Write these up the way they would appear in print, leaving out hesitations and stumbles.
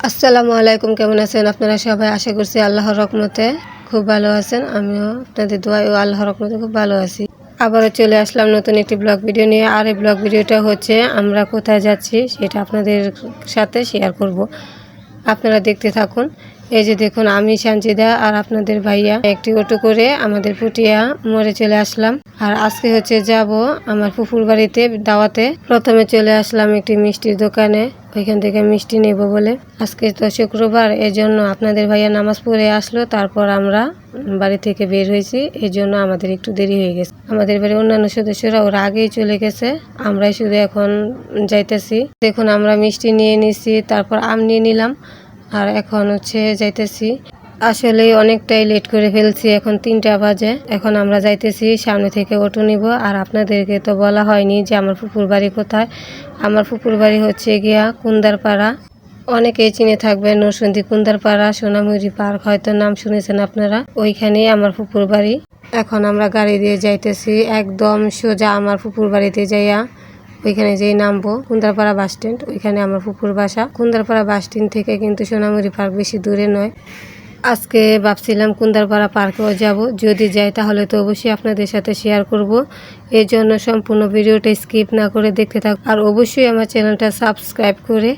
আসসালামু আলাইকুম, কেমন আছেন আপনারা সবাই? আশা করছি আল্লাহর রহমতে খুব ভালো আছেন। আমিও আপনাদের দোয়ায় ও আল্লাহর রহমতে খুব ভালো আছি। আবারও চলে আসলাম নতুন একটি ব্লগ ভিডিও নিয়ে। আর এই ব্লগ ভিডিওটা হচ্ছে আমরা কোথায় যাচ্ছি সেটা আপনাদের সাথে শেয়ার করব। আপনারা দেখতে থাকুন। এই যে দেখুন, আমি সানজিদা আর আপনাদের ভাইয়া একটি অটো করে আমাদের পুটিয়া মোড়ে চলে আসলাম। আর আজকে হচ্ছে যাব আমার ফুফুর বাড়িতে দাওয়াতে। প্রথমে চলে আসলাম একটি মিষ্টির দোকানে, ওইখান থেকে মিষ্টি নেব বলে। আজকে তো শুক্রবার, এজন্য আপনাদের ভাইয়া নামাজ পড়ে আসলো, তারপর আমরা বাড়ি থেকে বের হয়েছি। এই জন্য আমাদের একটু দেরি হয়ে গেছে। আমাদের বাড়ির অন্যান্য সদস্যরা ওরা আগেই চলে গেছে, আমরাই শুধু এখন যাইতেছি। দেখুন, আমরা মিষ্টি নিয়ে নিছি, তারপর আম নিয়ে নিলাম, আর এখন হচ্ছে যাইতেছি। আসলে অনেকটাই লেট করে ফেলছি, এখন 3টা বাজে। এখন আমরা যাইতেছি, সামনে থেকে অটো নিব। আর আপনাদেরকে তো বলা হয়নি যে আমার ফুপুর বাড়ি কোথায়। আমার ফুপুর বাড়ি হচ্ছে গিয়া কুন্দারপাড়া। অনেকেই চিনে থাকবেন নরসিংদী কুন্দারপাড়া, সোনামুড়ি পার্ক, হয়তো নাম শুনেছেন আপনারা। ওইখানেই আমার ফুপুর বাড়ি। এখন আমরা গাড়ি দিয়ে যাইতেছি একদম সোজা আমার ফুপুর বাড়িতে যাইয়া ওইখানে যেই নামবো কুন্দারপাড়া বাস স্ট্যান্ড, ওইখানে আমার ফুপুর বাসা। কুন্দারপাড়া বাস স্ট্যান্ড থেকে কিন্তু সোনামুড়ি পার্ক বেশি দূরে নয়। আজকে ভাবছিলাম কুন্দারপাড়া পার্কেও যাব, যদি যাই তাহলে তো অবশ্যই আপনাদের সাথে শেয়ার করব। এই জন্য সম্পূর্ণ ভিডিওটা স্কিপ না করে দেখতে থাক। আর অবশ্যই আমার চ্যানেলটা সাবস্ক্রাইব করে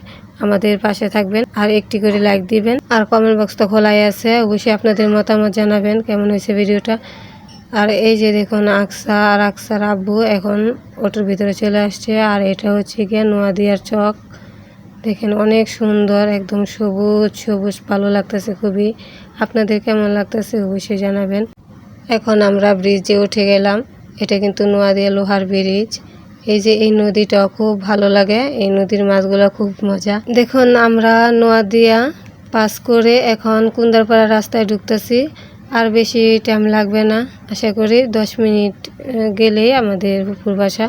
আমাদের পাশে থাকবেন, আর একটি করে লাইক দিবেন। আর কমেন্ট বক্স তো খোলাই আছে, অবশ্যই আপনাদের মতামত জানাবেন কেমন হয়েছে ভিডিওটা। আর এই যে দেখুন, আকসা আর আকসার আব্বু এখন অটোর ভিতরে চলে আসছে। আর এটা হচ্ছে গিয়ে নোয়াদিয়ার চক। দেখেন অনেক সুন্দর, একদম সবুজ সবুজ, ভালো লাগতেছে খুবই। আপনাদের কেমন লাগতেছে অবশ্যই জানাবেন। এখন আমরা ব্রিজে উঠে গেলাম। এটা কিন্তু নোয়াদিয়া লোহার ব্রিজ। এই যে এই নদীটাও খুব ভালো লাগে, এই নদীর মাছগুলো খুব মজা। দেখুন, আমরা নোয়াদিয়া পাস করে এখন কুন্দারপাড়া রাস্তায় ঢুকতেছি। আর বেশি টাইম লাগবে না, আশা করি 10 মিনিট গেলেই আমাদের ফুপুর বাসা।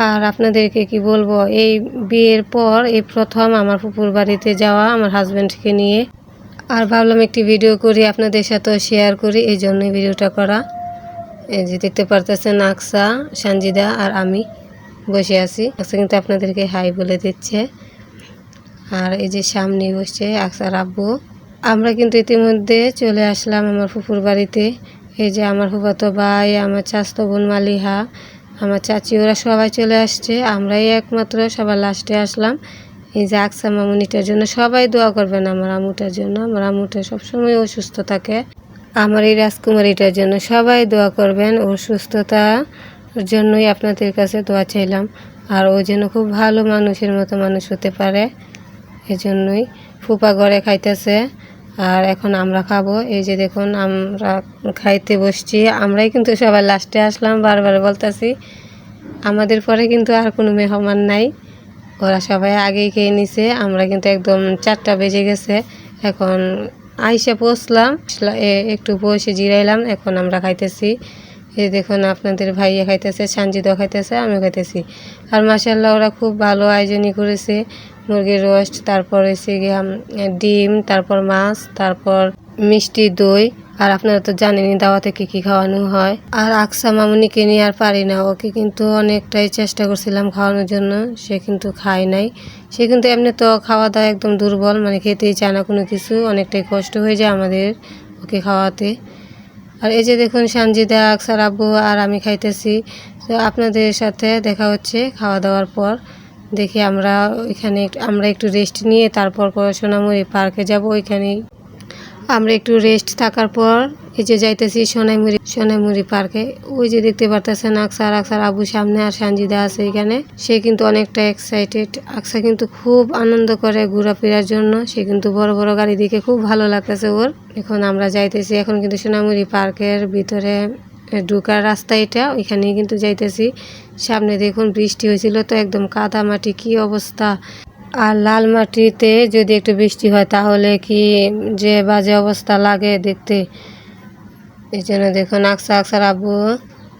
আর আপনাদেরকে কি বলবো, এই বিয়ের পর এই প্রথম আমার ফুপুর বাড়িতে যাওয়া আমার হাজব্যান্ডকে নিয়ে। আর ভাবলাম একটি ভিডিও করি, আপনাদের সাথেও শেয়ার করি, এই জন্যই ভিডিওটা করা। এই যে দেখতে পারতেছেন, আকসা, সানজিদা আর আমি বসে আছি। আকসা কিন্তু আপনাদেরকে হাই বলে দিচ্ছে। আর এই যে সামনে বসছে আকসার আব্বু। আমরা কিন্তু ইতিমধ্যে চলে আসলাম আমার ফুপুর বাড়িতে। এই যে আমার ফুফাতো ভাই, আমার চাচতো বোন মালিহা, আমার চাচি, ওরা সবাই চলে আসছে। আমরাই একমাত্র সবার লাস্টে আসলাম। এই যে আকসা মামুনিটার জন্য সবাই দোয়া করবেন, আমার আমুটার জন্য। আমার আমুটা সবসময় অসুস্থ থাকে। আমার এই রাজকুমারীটার জন্য সবাই দোয়া করবেন, ওর সুস্থতার জন্যই আপনাদের কাছে দোয়া চাইলাম। আর ও যেন খুব ভালো মানুষের মতো মানুষ হতে পারে, এজন্যই। ফুপা ঘরে খাইতেছে, আর এখন আমরা খাবো। এই যে দেখুন, আমরা খাইতে বসছি। আমরাই কিন্তু সবাই লাস্টে আসলাম, বারবার বলতেছি। আমাদের পরে কিন্তু আর কোনো মেহমান নাই, ওরা সবাই আগেই খেয়ে নিছে। আমরা কিন্তু একদম 4টা বেজে গেছে। এখন আইসা পৌঁছলাম, একটু বসে জিরাইলাম, এখন আমরা খাইতেছি। এই দেখুন, আপনাদের ভাইয়া খাইতেছে, সানজিদা খাইতেছে, আমি খাইতেছি। আর মাশাআল্লাহ ওরা খুব ভালো আয়োজনই করেছে। মুরগির রোস্ট, তারপর হচ্ছে গিয়ে ডিম, তারপর মাছ, তারপর মিষ্টি দই। আর আপনারা তো জানেনই দাওয়াতে কী খাওয়ানো হয়। আর আকসা মামুনিকে নিয়ে আর পারি না, ওকে কিন্তু অনেকটাই চেষ্টা করছিলাম খাওয়ানোর জন্য, সে কিন্তু খায় নাই। সে কিন্তু এমনি তো খাওয়া দাওয়া একদম দুর্বল, মানে খেতেই চায় না কোনো কিছু। অনেকটাই কষ্ট হয়ে যায় আমাদের ওকে খাওয়াতে। আর এই যে দেখুন, সানজিদা, আকসার আব্বু আর আমি খাইতেছি। তো আপনাদের সাথে দেখা হচ্ছে খাওয়া দাওয়ার পর। দেখি আমরা আমরা একটু রেস্ট নিয়ে তারপর সোনামুড়ি পার্কে যাব। ওইখানেই আমরা একটু রেস্ট থাকার পর এই যে যাইতেছি সোনামুড়ি পার্কে। ওই যে দেখতে পারতেছেন আকসার আব্বু সামনে, আর সানজিদা আছে এখানে। সে কিন্তু অনেকটা এক্সাইটেড। আকসা কিন্তু খুব আনন্দ করে ঘোরাফেরার জন্য, সে কিন্তু বড় বড় গাড়ি দেখে খুব ভালো লাগতেছে ওর। এখন আমরা যাইতেছি, এখন কিন্তু সোনামুড়ি পার্কের ভিতরে ঢোকার রাস্তা এটা, ওইখানেই কিন্তু যাইতেছি। সামনে দেখুন বৃষ্টি হয়েছিল, তো একদম কাদা মাটি, কি অবস্থা। আর লাল মাটিতে যদি একটু বৃষ্টি হয় তাহলে কি যে বাজে অবস্থা লাগে দেখতে। এই জন্য দেখুন, আকসার আব্বু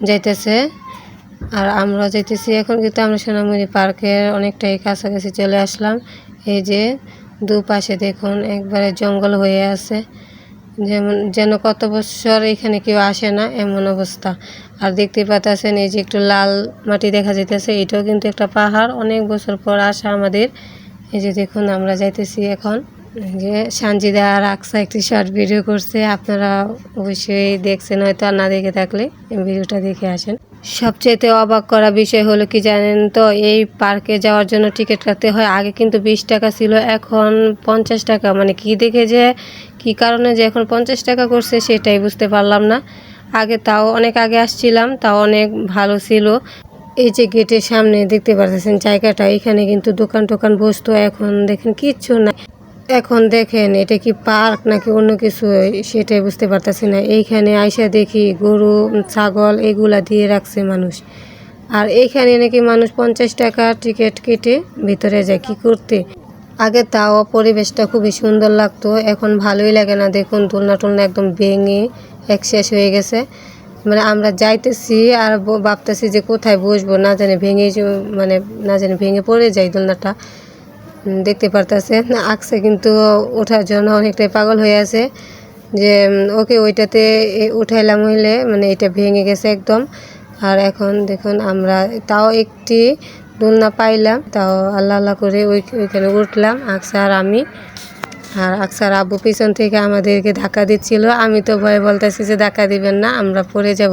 যাইতেছে আর আমরা যাইতেছি। এখন কিন্তু আমরা সোনামুড়ি পার্কের অনেকটাই কাছাকাছি চলে আসলাম। এই যে দুপাশে দেখুন একবারে জঙ্গল হয়ে আছে, যেন কত বছর এখানে কেউ আসে না, এমন অবস্থা। আর দেখতে পাচ্ছেন এই যে একটু লাল মাটি দেখা যাইতেছে, এটাও কিন্তু একটা পাহাড়, অনেক বছর পর আসা আমাদের। এই যে দেখুন, আমরা যাইতেছি এখন যে সানজিদা আর আকসা একটি শর্ট ভিডিও করছে, আপনারা অবশ্যই দেখছেন, হয়তো আর না দেখে থাকলে এই ভিডিওটা দেখে আসেন। সবচেয়ে অবাক করা বিষয় হলো কি জানেন তো, এই পার্কে যাওয়ার জন্য টিকিট কাটতে হয়। আগে কিন্তু 20 টাকা ছিল, এখন 50 টাকা। মানে কি দেখে যে কি কারণে যে এখন 50 টাকা করছে সেটাই বুঝতে পারলাম না। আগে তাও অনেক আগে আসছিলাম, তাও অনেক ভালো ছিল। এই যে গেটের সামনে দেখতে পাচ্ছেন জায়গাটা, এখানে কিন্তু দোকান টোকান বসতো, এখন দেখেন কিচ্ছু নাই। এখন দেখেন এটা কি পার্ক নাকি অন্য কিছু সেটাই বুঝতে পারতেছি না। এইখানে আইসা দেখি গরু ছাগল এগুলা দিয়ে রাখছে মানুষ, আর এইখানে নাকি মানুষ 50 টাকা টিকিট কেটে ভিতরে যায় কি করতে। আগে তাও পরিবেশটা খুবই সুন্দর লাগতো, এখন ভালোই লাগে না। দেখুন দোলনা টোলনা একদম ভেঙে এক শেষ হয়ে গেছে। মানে আমরা যাইতেছি আর ভাবতেছি যে কোথায় বসবো, না জানি ভেঙে মানে না জানি ভেঙে পড়ে যায় দোলনাটা। দেখতে পারতেছেন আকসা কিন্তু ওঠার জন্য অনেকটাই পাগল হয়ে আছে, যে ওকে ওইটাতে উঠাইলাম হইলে মানে এটা ভেঙে গেছে একদম। আর এখন দেখুন আমরা তাও একটি দোলনা পাইলাম, তাও আল্লাহ আল্লাহ করে ওইখানে উঠলাম আকসা আর আমি। আর আকসার আব্বু পিছন থেকে আমাদেরকে ধাক্কা দিচ্ছিল, আমি তো ভয়ে বলতেছি যে ধাক্কা দিবেন না, আমরা পড়ে যাব।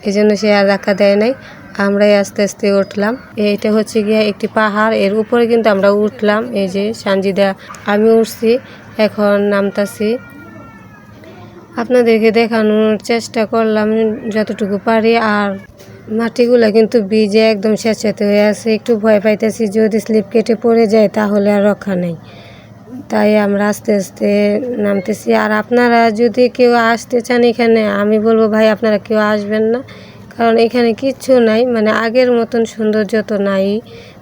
এই জন্য সে আর ধাক্কা দেয় নাই, আমরাই আস্তে আস্তে উঠলাম। এইটা হচ্ছে গিয়ে একটি পাহাড়, এর উপরে কিন্তু আমরা উঠলাম। এই যে সানজিদা আমি উঠছি, এখন নামতাছি। আপনাদেরকে দেখানোর চেষ্টা করলাম যতটুকু পারি। আর মাটিগুলা কিন্তু ভিজে একদম স্যাঁতস্যাঁতে হয়ে আছে, একটু ভয় পাইতেছি যদি স্লিপ কেটে পড়ে যায় তাহলে আর রক্ষা নেই, তাই আমরা আস্তে আস্তে নামতেছি। আর আপনারা যদি কেউ আসতে চান এখানে, আমি বলবো ভাই আপনারা কেউ আসবেন না, কারণ এখানে কিচ্ছু নাই, মানে আগের মতন সৌন্দর্য তো নাই,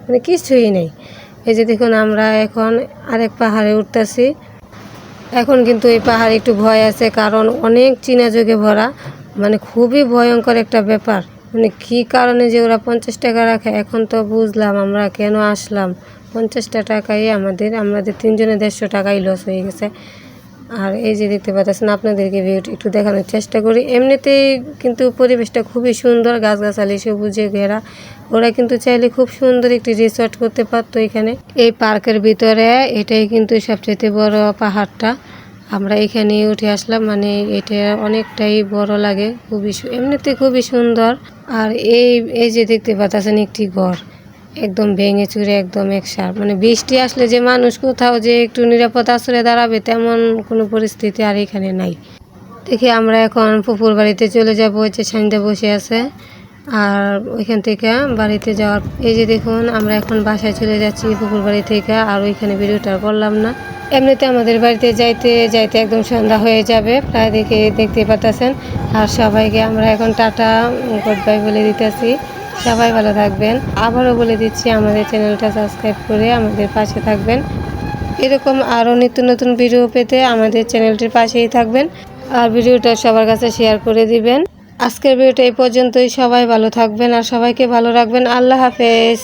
মানে কিছুই নেই। এই যে দেখুন আমরা এখন আরেক পাহাড়ে উঠতেছি। এখন কিন্তু এই পাহাড়ে একটু ভয় আছে, কারণ অনেক চীনা যুগে ভরা, মানে খুবই ভয়ঙ্কর একটা ব্যাপার। মানে কী কারণে যে ওরা 50 টাকা রাখে এখন তো বুঝলাম আমরা কেন আসলাম। 50 টাকাই আমাদের তিনজনের 150 টাকাই লস হয়ে গেছে। আর এই যে দেখতে পাচ্ছেন, আপনাদেরকে ভিউটি একটু দেখানোর চেষ্টা করি। এমনিতেই কিন্তু পরিবেশটা খুবই সুন্দর, গাছগাছালি সবুজে ঘেরা। ওরা কিন্তু চাইলে খুব সুন্দর একটি রিসর্ট করতে পারতো এখানে। এই পার্কের ভিতরে এটাই কিন্তু সবচেয়ে বড় পাহাড়টা, আমরা এখানে উঠে আসলাম। মানে এটা অনেকটাই বড় লাগে, এমনিতে খুবই সুন্দর। আর এই যে দেখতে পাচ্ছেন একটি ঘর একদম ভেঙে চুরে একদম একসার, মানে বৃষ্টি আসলে যে মানুষ কোথাও যে একটু নিরাপদ আশ্রয়ে দাঁড়াবে তেমন কোনো পরিস্থিতি আর এখানে নাই। দেখি আমরা এখন পুকুর বাড়িতে চলে যাব, ওই যে সানজিদা বসে আছে। আর ওইখান থেকে বাড়িতে যাওয়ার এই যে দেখুন আমরা এখন বাসায় চলে যাচ্ছি পুকুর বাড়ি থেকে। আর ওইখানে ভিডিওটা করলাম না, এমনিতে আমাদের বাড়িতে যাইতে যাইতে একদম সন্ধ্যা হয়ে যাবে প্রায়, দেখতে পাচ্ছেন। আর সবাইকে আমরা এখন টাটা গুড বাই বলে দিতেছি। সবাই ভালো থাকবেন। আবারও বলে দিচ্ছি আমাদের চ্যানেলটা সাবস্ক্রাইব করে আমাদের পাশে থাকবেন। এরকম আরও নিত্য নতুন ভিডিও পেতে আমাদের চ্যানেলটির পাশেই থাকবেন। আর ভিডিওটা সবার কাছে শেয়ার করে দিবেন। আজকের ভিডিওটা এই পর্যন্তই। সবাই ভালো থাকবেন আর সবাইকে ভালো রাখবেন। আল্লাহ হাফেজ।